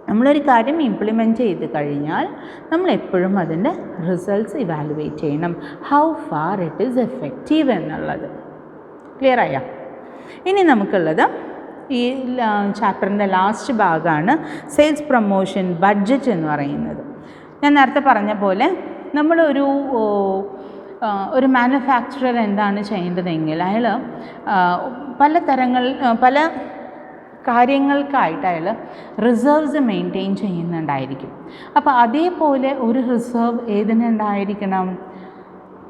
നമ്മളൊരു കാര്യം ഇംപ്ലിമെൻറ്റ് ചെയ്ത് കഴിഞ്ഞാൽ നമ്മളെപ്പോഴും അതിൻ്റെ റിസൾട്ട്സ് ഇവാലുവേറ്റ് ചെയ്യണം, how far it is effective എന്നുള്ളത്. ക്ലിയർ ആയോ? ഇനി നമുക്കുള്ളത് ഈ ചാപ്റ്ററിൻ്റെ ലാസ്റ്റ് ഭാഗമാണ് സെയിൽസ് പ്രൊമോഷൻ ബഡ്ജറ്റ് എന്ന് പറയുന്നത്. ഞാൻ നേരത്തെ പറഞ്ഞ പോലെ ഒരു മാനുഫാക്ചറർ എന്താണ് ചെയ്യേണ്ടതെങ്കിൽ അയാൾ പല കാര്യങ്ങൾക്കായിട്ട് അയാൾ റിസർവ്സ് മെയിൻറ്റെയിൻ ചെയ്യുന്നുണ്ടായിരിക്കും. അപ്പോൾ അതേപോലെ ഒരു റിസർവ് ഏതിനുണ്ടായിരിക്കണം?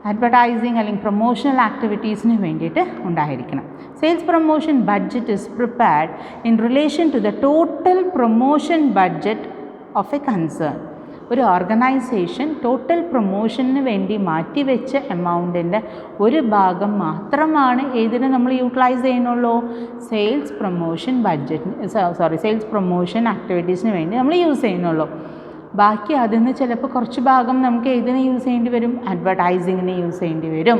അഡ്വർടൈസിങ് അല്ലെങ്കിൽ പ്രൊമോഷണൽ ആക്ടിവിറ്റീസിന് വേണ്ടിയിട്ട് ഉണ്ടായിരിക്കണം. Sales promotion budget is prepared in relation to the total promotion budget of a concern. ഒരു ഓർഗനൈസേഷൻ ടോട്ടൽ പ്രൊമോഷന് വേണ്ടി മാറ്റിവെച്ച എമൗണ്ടിൻ്റെ ഒരു ഭാഗം മാത്രമാണ് ഏതിന് നമ്മൾ യൂട്ടിലൈസ് ചെയ്യുന്നുള്ളൂ? സെയിൽസ് പ്രൊമോഷൻ സെയിൽസ് പ്രൊമോഷൻ ആക്ടിവിറ്റീസിന് വേണ്ടി നമ്മൾ യൂസ് ചെയ്യുന്നുള്ളൂ. ബാക്കി അതിൽ നിന്ന് ചിലപ്പോൾ കുറച്ച് ഭാഗം നമുക്ക് ഏതിന് യൂസ് ചെയ്യേണ്ടി വരും? അഡ്വർടൈസിങ്ങിന് യൂസ് ചെയ്യേണ്ടി വരും.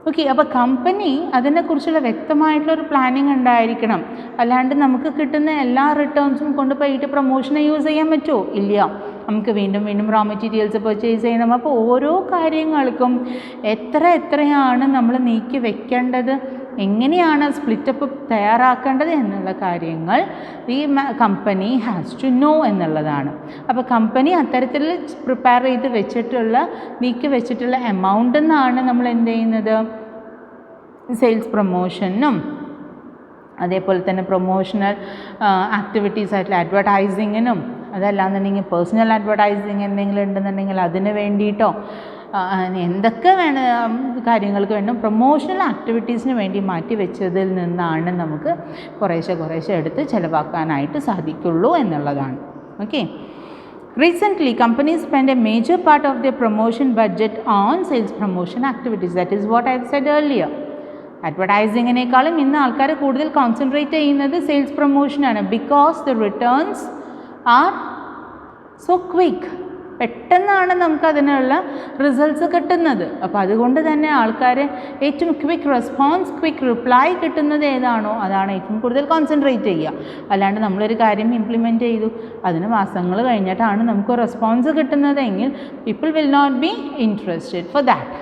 ഓക്കെ, അപ്പോൾ കമ്പനി അതിനെക്കുറിച്ചുള്ള വ്യക്തമായിട്ടുള്ളൊരു പ്ലാനിങ് ഉണ്ടായിരിക്കണം. അല്ലാണ്ട് നമുക്ക് കിട്ടുന്ന എല്ലാ റിട്ടേൺസും കൊണ്ടുപോയിട്ട് പ്രൊമോഷനെ യൂസ് ചെയ്യാൻ പറ്റുമോ? ഇല്ല. നമുക്ക് വീണ്ടും വീണ്ടും റോ മെറ്റീരിയൽസ് പർച്ചേസ് ചെയ്യണം. അപ്പോൾ ഓരോ കാര്യങ്ങൾക്കും എത്രയാണ് നമ്മൾ നീക്കി വെക്കേണ്ടത്, എങ്ങനെയാണ് സ്പ്ലിറ്റപ്പ് തയ്യാറാക്കേണ്ടത് എന്നുള്ള കാര്യങ്ങൾ ഈ കമ്പനി ഹാസ് ടു നോ എന്നുള്ളതാണ്. അപ്പോൾ കമ്പനി അത്തരത്തിൽ പ്രിപ്പയർ ചെയ്ത് നീക്കി വെച്ചിട്ടുള്ള എമൗണ്ടിൽ നിന്നാണ് നമ്മൾ എന്ത് ചെയ്യുന്നത്? സെയിൽസ് പ്രൊമോഷനും അതേപോലെ തന്നെ പ്രൊമോഷണൽ ആക്ടിവിറ്റീസ് ആയിട്ടുള്ള അഡ്വർടൈസിങ്ങിനും, അതല്ലാന്നുണ്ടെങ്കിൽ പേഴ്സണൽ അഡ്വർടൈസിങ് എന്തെങ്കിലും ഉണ്ടെന്നുണ്ടെങ്കിൽ അതിന് വേണ്ടിയിട്ടോ എന്തൊക്കെ കാര്യങ്ങൾക്ക് വേണം പ്രൊമോഷണൽ ആക്ടിവിറ്റീസിന് വേണ്ടി മാറ്റി വെച്ചതിൽ നിന്നാണ് നമുക്ക് കുറേശ്ശെ എടുത്ത് ചിലവാക്കാനായിട്ട് സാധിക്കുള്ളൂ എന്നുള്ളതാണ്. Okay, recently companies spend a major part of their promotion budget on sales promotion activities. That is what I have said earlier. അഡ്വർടൈസിങ്ങിനേക്കാളും ഇന്ന് ആൾക്കാർ കൂടുതൽ കോൺസെൻട്രേറ്റ് ചെയ്യുന്നത് സെയിൽസ് പ്രൊമോഷനാണ്. Because the returns are so quick. പെട്ടെന്നാണ് നമുക്കതിനുള്ള റിസൾട്ട്സ് കിട്ടുന്നത്. അപ്പോൾ അതുകൊണ്ട് തന്നെ ആൾക്കാർ ഏറ്റവും ക്വിക്ക് റെസ്പോൺസ്, ക്വിക്ക് റിപ്ലൈ കിട്ടുന്നത് ഏതാണോ അതാണ് ഏറ്റവും കൂടുതൽ കോൺസെൻട്രേറ്റ് ചെയ്യുക. അല്ലാണ്ട് നമ്മളൊരു കാര്യം ഇംപ്ലിമെൻറ്റ് ചെയ്തു, അതിന് മാസങ്ങൾ കഴിഞ്ഞിട്ടാണ് നമുക്ക് റെസ്പോൺസ് കിട്ടുന്നതെങ്കിൽ people will not be interested for that.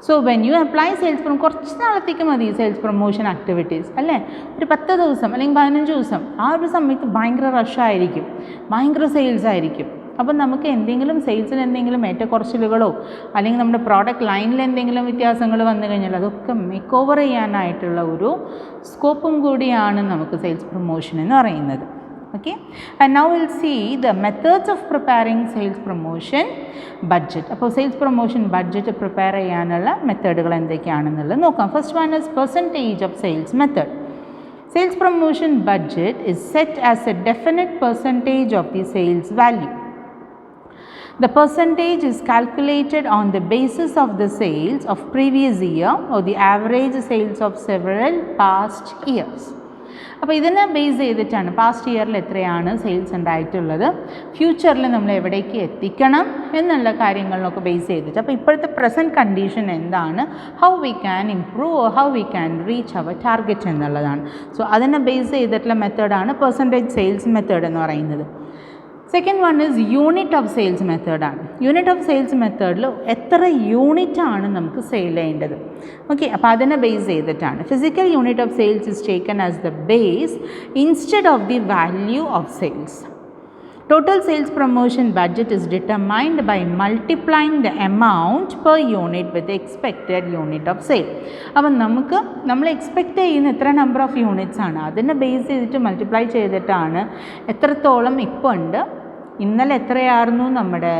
So when you apply കുറച്ച് നാളത്തേക്ക് മതി സെയിൽസ് പ്രൊമോഷൻ ആക്ടിവിറ്റീസ് അല്ലേ? ഒരു 10 ദിവസം അല്ലെങ്കിൽ 15 ദിവസം ആ ഒരു സമയത്ത് ഭയങ്കര റഷായിരിക്കും, ഭയങ്കര സെയിൽസ് ആയിരിക്കും. അപ്പം നമുക്ക് എന്തെങ്കിലും സെയിൽസിന് എന്തെങ്കിലും ഏറ്റക്കുറച്ചിലുകളോ അല്ലെങ്കിൽ നമ്മുടെ പ്രോഡക്റ്റ് ലൈനിൽ എന്തെങ്കിലും വ്യത്യാസങ്ങൾ വന്നു കഴിഞ്ഞാൽ അതൊക്കെ മേക്ക് ഓവർ ചെയ്യാനായിട്ടുള്ള ഒരു സ്കോപ്പും കൂടിയാണ് നമുക്ക് സെയിൽസ് പ്രൊമോഷൻ എന്ന് പറയുന്നത്. Okay, and now we'll see the methods of preparing sales promotion budget. അപ്പോൾ സെയിൽസ് പ്രൊമോഷൻ ബഡ്ജറ്റ് പ്രിപ്പയർ ചെയ്യാനുള്ള മെത്തേഡുകൾ എന്തൊക്കെയാണെന്നുള്ളത് നോക്കാം. First one is percentage of sales method. Sales promotion budget is set as a definite percentage of the sales value. The percentage is calculated on the basis of the sales of previous year or the average sales of several past years. അപ്പോൾ ഇതിനെ base ചെയ്തിട്ടാണ് past ഇയറിൽ എത്രയാണ് sales ഉണ്ടായിട്ടുള്ളത്, ഫ്യൂച്ചറിൽ നമ്മൾ എവിടേക്ക് എത്തിക്കണം എന്നുള്ള കാര്യങ്ങളിലൊക്കെ ബേസ് ചെയ്തിട്ട്. അപ്പോൾ ഇപ്പോഴത്തെ പ്രസൻറ്റ് കണ്ടീഷൻ എന്താണ്, how we can improve, how we can reach our target എന്നുള്ളതാണ്. സോ അതിനെ ബേസ് ചെയ്തിട്ടുള്ള മെത്തേഡാണ് പെർസെൻറ്റേജ് സെയിൽസ് മെത്തേഡ് എന്ന് പറയുന്നത്. Second one is unit of sales മെത്തേഡാണ്. യൂണിറ്റ് ഓഫ് സെയിൽസ് മെത്തേഡിൽ എത്ര യൂണിറ്റാണ് നമുക്ക് സെയിൽ ചെയ്യേണ്ടത്. ഓക്കെ, അപ്പോൾ അതിനെ ബേസ് ചെയ്തിട്ടാണ്. Physical unit of sales is taken as the base instead of the value of sales. Total sales promotion budget is determined by multiplying the amount per unit with the expected unit of sale. അപ്പോൾ നമ്മൾ expect ചെയ്യുന്ന എത്ര number of units ആണ് അതിനെ base ചെയ്തിട്ട് multiply ചെയ്തിട്ടാണ് എത്രത്തോളം ഇപ്പോൾ ഉണ്ട്, ഇന്നലെ എത്രയായിരുന്നു നമ്മുടെ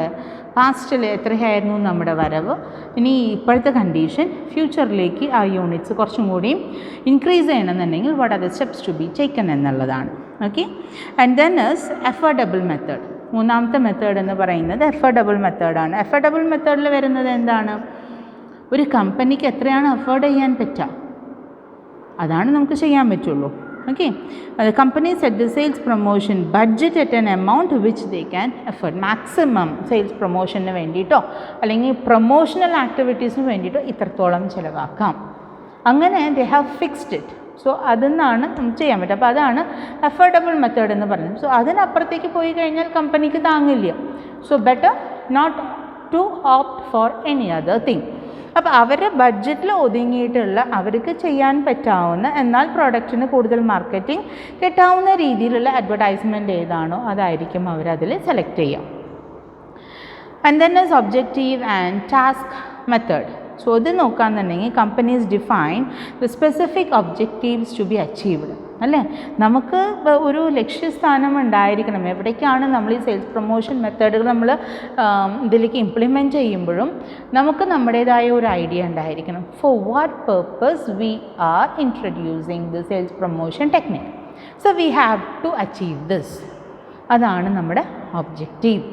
പാസ്റ്റിൽ എത്രയായിരുന്നു നമ്മുടെ വരവ്, ഇനി ഇപ്പോഴത്തെ കണ്ടീഷൻ, ഫ്യൂച്ചറിലേക്ക് ആ യൂണിറ്റ്സ് കുറച്ചും കൂടിയും ഇൻക്രീസ് ചെയ്യണമെന്നുണ്ടെങ്കിൽ what are the steps to be taken എന്നുള്ളതാണ്. Okay, and then is affordable method. മൂന്നാമത്തെ മെത്തേഡ് എന്ന് പറയുന്നത് എഫോർഡബിൾ മെത്തേഡാണ്. എഫോർഡബിൾ മെത്തേഡിൽ വരുന്നത് എന്താണ്, ഒരു കമ്പനിക്ക് എത്രയാണ് അഫോർഡ് ചെയ്യാൻ പറ്റുക അതാണ് നമുക്ക് ചെയ്യാൻ പറ്റുള്ളൂ. Okay, the company set the sales promotion budget at an amount which they can afford. Maximum sales പ്രൊമോഷന് വേണ്ടിയിട്ടോ അല്ലെങ്കിൽ പ്രൊമോഷണൽ ആക്ടിവിറ്റീസിന് വേണ്ടിയിട്ടോ ഇത്രത്തോളം ചിലവാക്കാം, അങ്ങനെ they have fixed it. So അതിന്നാണ് നമുക്ക് ചെയ്യാൻ പറ്റുക. അപ്പോൾ അതാണ് അഫോർഡബിൾ മെത്തേഡ് എന്ന് പറയുന്നത്. സോ അതിനപ്പുറത്തേക്ക് പോയി കഴിഞ്ഞാൽ കമ്പനിക്ക് താങ്ങില്ല. So better not to opt for any other thing. അപ്പോൾ അവരുടെ ബഡ്ജറ്റിൽ ഒതുങ്ങിയിട്ടുള്ള അവർക്ക് ചെയ്യാൻ പറ്റാവുന്ന എന്നാൽ പ്രോഡക്റ്റിന് കൂടുതൽ മാർക്കറ്റിംഗ് കിട്ടാവുന്ന രീതിയിലുള്ള അഡ്വർടൈസ്മെൻറ്റ് ഏതാണോ അതായിരിക്കും അവരതിൽ സെലക്ട് ചെയ്യുക. And then is objective and task method. So ഇത് നോക്കുകയാണെന്നുണ്ടെങ്കിൽ companies define the specific objectives to be achieved. അല്ലേ, നമുക്ക് ഒരു ലക്ഷ്യസ്ഥാനം ഉണ്ടായിരിക്കണം. എവിടേക്കാണ് നമ്മൾ ഈ സെയിൽസ് പ്രൊമോഷൻ മെത്തേഡുകൾ നമ്മൾ ഇതിലേക്ക് ഇംപ്ലിമെൻറ്റ് ചെയ്യുമ്പോഴും നമുക്ക് നമ്മുടേതായ ഒരു ഐഡിയ ഉണ്ടായിരിക്കണം. For what purpose we are introducing the sales promotion technique. So we have to achieve this. അതാണ് നമ്മുടെ ഒബ്ജക്റ്റീവ്.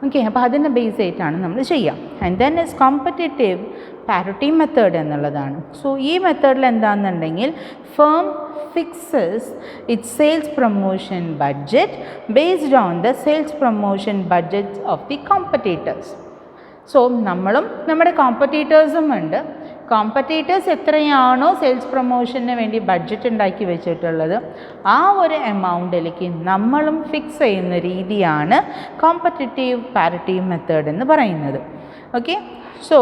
ഓക്കെ, അപ്പോൾ അതിനെ ബേസ് ആയിട്ടാണ് നമ്മൾ ചെയ്യുക. And then is competitive parity method എന്നുള്ളതാണ്. സോ ഈ മെത്തേഡിൽ എന്താണെന്നുണ്ടെങ്കിൽ firm fixes its sales promotion budget based on the sales promotion budgets of the competitors. So നമ്മളും നമ്മുടെ കോമ്പറ്റീറ്റേഴ്സും ഉണ്ട്. കോമ്പറ്റീറ്റേഴ്സ് എത്രയാണോ സെയിൽസ് പ്രൊമോഷന് വേണ്ടി ബഡ്ജറ്റ് ഉണ്ടാക്കി വെച്ചിട്ടുള്ളത് ആ ഒരു എമൗണ്ടിലേക്ക് നമ്മളും ഫിക്സ് ചെയ്യുന്ന രീതിയാണ് കോമ്പറ്റേറ്റീവ് പാരിറ്റി മെത്തേഡ് എന്ന് പറയുന്നത്. Okay, so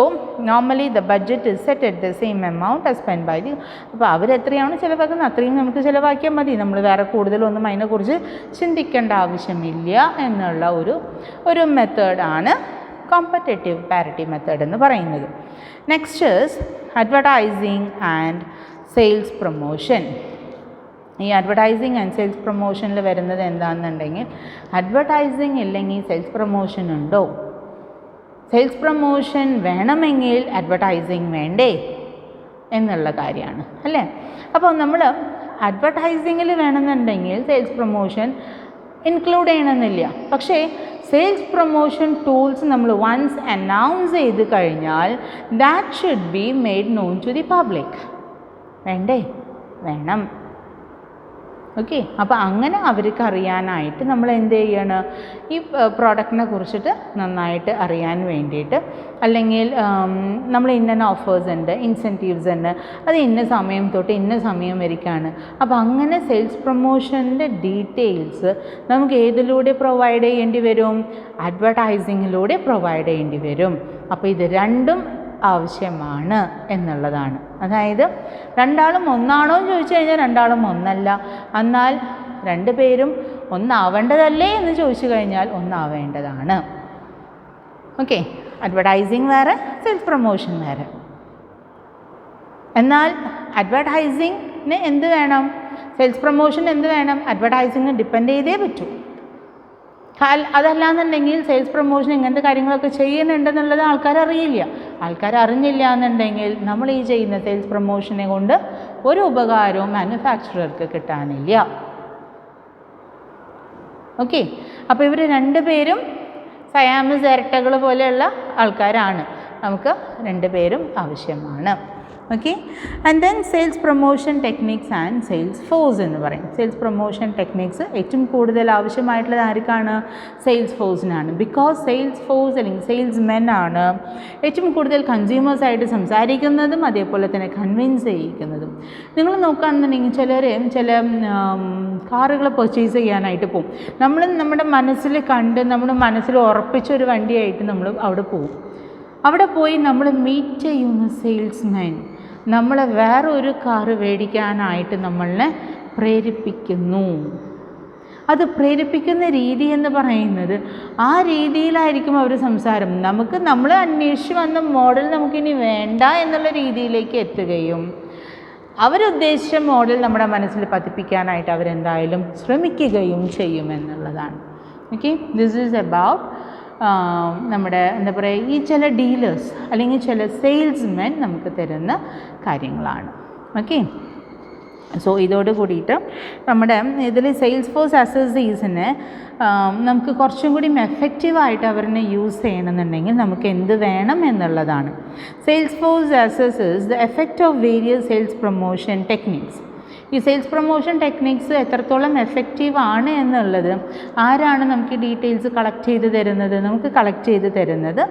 normally the budget is set at the same amount as spend by the. അപ്പോൾ അവരെത്രയാണോ ചിലവാക്കുന്നത് അത്രയും നമുക്ക് ചിലവാക്കിയാൽ മതി. നമ്മൾ വേറെ കൂടുതലൊന്നും അതിനെക്കുറിച്ച് ചിന്തിക്കേണ്ട ആവശ്യമില്ല എന്നുള്ള ഒരു മെത്തേഡാണ് കോമ്പറ്റേറ്റീവ് പാരിറ്റി മെത്തേഡ് എന്ന് പറയുന്നത്. Next is advertising and sales promotion. ഈ അഡ്വർടൈസിങ് ആൻഡ് സെയിൽസ് പ്രൊമോഷനിൽ വരുന്നത് എന്താണെന്നുണ്ടെങ്കിൽ അഡ്വർടൈസിങ് ഇല്ലെങ്കിൽ സെയിൽസ് പ്രൊമോഷൻ ഉണ്ടോ? സെയിൽസ് പ്രൊമോഷൻ വേണമെങ്കിൽ അഡ്വർടൈസിങ് വേണ്ടേ എന്നുള്ള കാര്യമാണ് അല്ലേ. അപ്പോൾ നമ്മൾ അഡ്വർടൈസിങ്ങിൽ വേണമെന്നുണ്ടെങ്കിൽ സെയിൽസ് പ്രൊമോഷൻ ഇൻക്ലൂഡ് ചെയ്യണമെന്നില്ല. പക്ഷേ സെയിൽസ് പ്രൊമോഷൻ ടൂൾസ് നമ്മൾ വൺസ് അനൗൺസ് ചെയ്ത് കഴിഞ്ഞാൽ that should be made known to the public. വേണ്ടേ? വേണം. ഓക്കെ, അപ്പോൾ അങ്ങനെ അവർക്ക് അറിയാനായിട്ട് നമ്മൾ എന്ത് ചെയ്യണം, ഈ പ്രോഡക്റ്റിനെ കുറിച്ചിട്ട് നന്നായിട്ട് അറിയാൻ വേണ്ടിയിട്ട്, അല്ലെങ്കിൽ നമ്മൾ ഇന്ന ഓഫേഴ്സ് ഉണ്ട്, ഇൻസെൻറ്റീവ്സ് ഉണ്ട്, അത് ഇന്ന സമയം തൊട്ട് ഇന്ന സമയം വരെയാണ്. അപ്പോൾ അങ്ങനെ സെയിൽസ് പ്രൊമോഷൻ്റെ ഡീറ്റെയിൽസ് നമുക്ക് ഏതിലൂടെ പ്രൊവൈഡ് ചെയ്യേണ്ടി വരും? അഡ്വർടൈസിങ്ങിലൂടെ പ്രൊവൈഡ് ചെയ്യേണ്ടി വരും. അപ്പോൾ ഇത് രണ്ടും ആവശ്യമാണ് എന്നുള്ളതാണ്. അതായത് രണ്ടാളും ഒന്നാണോ എന്ന് ചോദിച്ചു കഴിഞ്ഞാൽ രണ്ടാളും ഒന്നല്ല. എന്നാൽ രണ്ട് പേരും ഒന്നാവേണ്ടതല്ലേ എന്ന് ചോദിച്ചു കഴിഞ്ഞാൽ ഒന്നാവേണ്ടതാണ്. ഓക്കെ, അഡ്വർടൈസിങ് വേറെ, സെയിൽസ് പ്രൊമോഷൻ വേറെ. എന്നാൽ അഡ്വർടൈസിങ്ങിന് എന്ത് വേണം? സെയിൽസ് പ്രൊമോഷൻ എന്ത് വേണം? അഡ്വർടൈസിങ് ഡിപ്പെൻഡ് ചെയ്തേ പറ്റൂ. അതല്ലാന്നുണ്ടെങ്കിൽ സെയിൽസ് പ്രൊമോഷൻ ഇങ്ങനത്തെ കാര്യങ്ങളൊക്കെ ചെയ്യുന്നുണ്ടെന്നുള്ളത് ആൾക്കാർ അറിയില്ല. ആൾക്കാർ അറിഞ്ഞില്ല എന്നുണ്ടെങ്കിൽ നമ്മൾ ഈ ചെയ്യുന്ന സെയിൽസ് പ്രൊമോഷനെ കൊണ്ട് ഒരു ഉപകാരവും മാനുഫാക്ചറർക്ക് കിട്ടാനില്ല. ഓക്കെ, അപ്പോൾ ഇവർ രണ്ടുപേരും സയാമിസ് ഇരട്ടകൾ പോലെയുള്ള ആൾക്കാരാണ്. നമുക്ക് രണ്ടുപേരും ആവശ്യമാണ്. Okay, and then sales promotion techniques and sales force എന്ന് പറയും. സെയിൽസ് പ്രൊമോഷൻ ടെക്നിക്സ് ഏറ്റവും കൂടുതൽ ആവശ്യമായിട്ടുള്ളത് ആർക്കാണ്? സെയിൽസ് ഫോഴ്സിനാണ്. ബിക്കോസ് സെയിൽസ് ഫോഴ്സ് അല്ലെങ്കിൽ സെയിൽസ് മെൻ ആണ് ഏറ്റവും കൂടുതൽ കൺസ്യൂമേഴ്സായിട്ട് സംസാരിക്കുന്നതും അതേപോലെ തന്നെ കൺവിൻസ് ചെയ്യിക്കുന്നതും. നിങ്ങൾ നോക്കുകയാണെന്നുണ്ടെങ്കിൽ ചില കാറുകൾ പർച്ചേസ് ചെയ്യാനായിട്ട് പോകും. നമ്മൾ നമ്മുടെ മനസ്സിൽ കണ്ട് നമ്മുടെ മനസ്സിൽ ഉറപ്പിച്ചൊരു വണ്ടിയായിട്ട് നമ്മൾ അവിടെ പോകും. അവിടെ പോയി നമ്മൾ മീറ്റ് ചെയ്യുന്ന സെയിൽസ്മാൻ നമ്മളെ വേറെ ഒരു കാറ് മേടിക്കാനായിട്ട് നമ്മളെ പ്രേരിപ്പിക്കുന്നു. അത് പ്രേരിപ്പിക്കുന്ന രീതി എന്ന് പറയുന്നത് ആ രീതിയിലായിരിക്കും അവർ സംസാരം. നമ്മൾ അന്വേഷിച്ച് വന്ന മോഡൽ നമുക്കിനി വേണ്ട എന്നുള്ള രീതിയിലേക്ക് എത്തുകയും അവരുദ്ദേശിച്ച മോഡൽ നമ്മുടെ മനസ്സിൽ പതിപ്പിക്കാനായിട്ട് അവരെന്തായാലും ശ്രമിക്കുകയും ചെയ്യുമെന്നുള്ളതാണ്. ഓക്കെ, ദിസ് ഈസ് അബൌട്ട് നമ്മുടെ എന്താ പറയുക, ഈ ചില ഡീലേഴ്സ് അല്ലെങ്കിൽ ചില സെയിൽസ്മെൻ നമുക്ക് തരുന്ന കാര്യങ്ങളാണ്. ഓക്കെ, സോ ഇതോട് കൂടിയിട്ട് നമ്മുടെ ഇതിൽ സെയിൽസ് ഫോഴ്സ് അസസീസിനെ നമുക്ക് കുറച്ചും കൂടി എഫക്റ്റീവായിട്ട് അവരെ യൂസ് ചെയ്യണമെന്നുണ്ടെങ്കിൽ നമുക്ക് എന്ത് വേണം എന്നുള്ളതാണ്. Sales force assesses the effect of various sales promotion techniques. ഈ സെയിൽസ് പ്രൊമോഷൻ ടെക്നിക്സ് എത്രത്തോളം എഫക്റ്റീവ് ആണ് എന്നുള്ളത് ആരാണ് നമുക്ക് ഡീറ്റെയിൽസ് കളക്ട് ചെയ്ത് തരുന്നത്? നമുക്ക് കളക്ട് ചെയ്ത് തരുന്നത്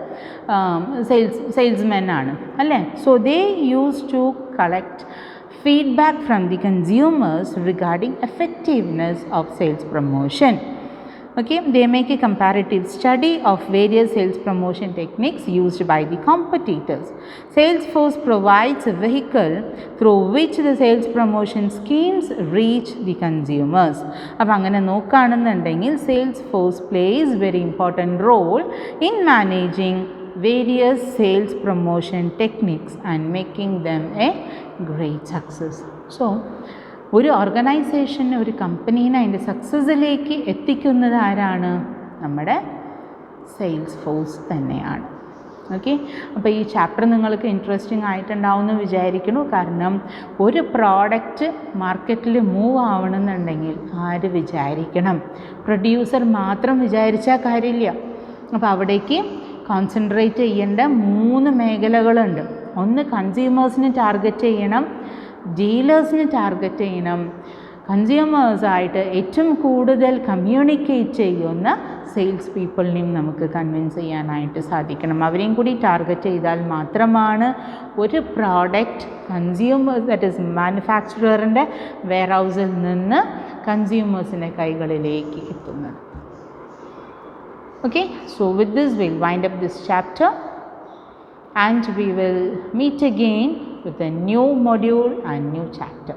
സെയിൽസ്മെൻ ആണ് അല്ലേ. So they use to collect feedback from the consumers regarding effectiveness of sales promotion. Okay, they make a comparative study of various sales promotion techniques used by the competitors. Salesforce provides a vehicle through which the sales promotion schemes reach the consumers. അപ്പോൾ അങ്ങനെ നോക്കുകയാണെന്നുണ്ടെങ്കിൽ Salesforce plays very important role in managing various sales promotion techniques and making them a great success. So ഒരു ഓർഗനൈസേഷനെ ഒരു കമ്പനീനെ അതിൻ്റെ സക്സസ്സിലേക്ക് എത്തിക്കുന്നത് ആരാണ്? നമ്മുടെ സെയിൽസ്ഫോഴ്സ് തന്നെയാണ്. ഓക്കെ, അപ്പോൾ ഈ ചാപ്റ്റർ നിങ്ങൾക്ക് ഇൻട്രസ്റ്റിംഗ് ആയിട്ടുണ്ടാവുമെന്ന് വിചാരിക്കുന്നു. കാരണം ഒരു പ്രോഡക്റ്റ് മാർക്കറ്റിൽ മൂവ് ആവണമെന്നുണ്ടെങ്കിൽ ആര് വിചാരിക്കണം? പ്രൊഡ്യൂസർ മാത്രം വിചാരിച്ചാൽ കാര്യമില്ല. അപ്പോൾ അവിടേക്ക് കോൺസെൻട്രേറ്റ് ചെയ്യേണ്ട 3 മേഖലകളുണ്ട്. ഒന്ന് കൺസ്യൂമേഴ്സിനെ ടാർഗറ്റ് ചെയ്യണം, ഡീലേഴ്സിനെ ടാർഗറ്റ് ചെയ്യണം, കൺസ്യൂമേഴ്സായിട്ട് ഏറ്റവും കൂടുതൽ കമ്മ്യൂണിക്കേറ്റ് ചെയ്യുന്ന സെയിൽസ് പീപ്പിളിനെയും നമുക്ക് കൺവിൻസ് ചെയ്യാനായിട്ട് സാധിക്കണം. അവരെയും കൂടി ടാർഗറ്റ് ചെയ്താൽ മാത്രമാണ് ഒരു പ്രോഡക്റ്റ് കൺസ്യൂമേഴ്സ്, ദാറ്റ് ഈസ് മാനുഫാക്ചററിൻ്റെ വെയർഹൗസിൽ നിന്ന് കൺസ്യൂമേഴ്സിൻ്റെ കൈകളിലേക്ക് എത്തുന്നത്. Okay, so with this we'll wind up this chapter and we will meet again with a new module and new chapter.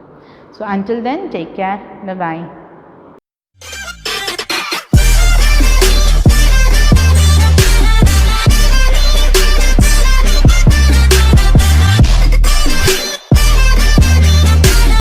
So until then, take care. Bye bye.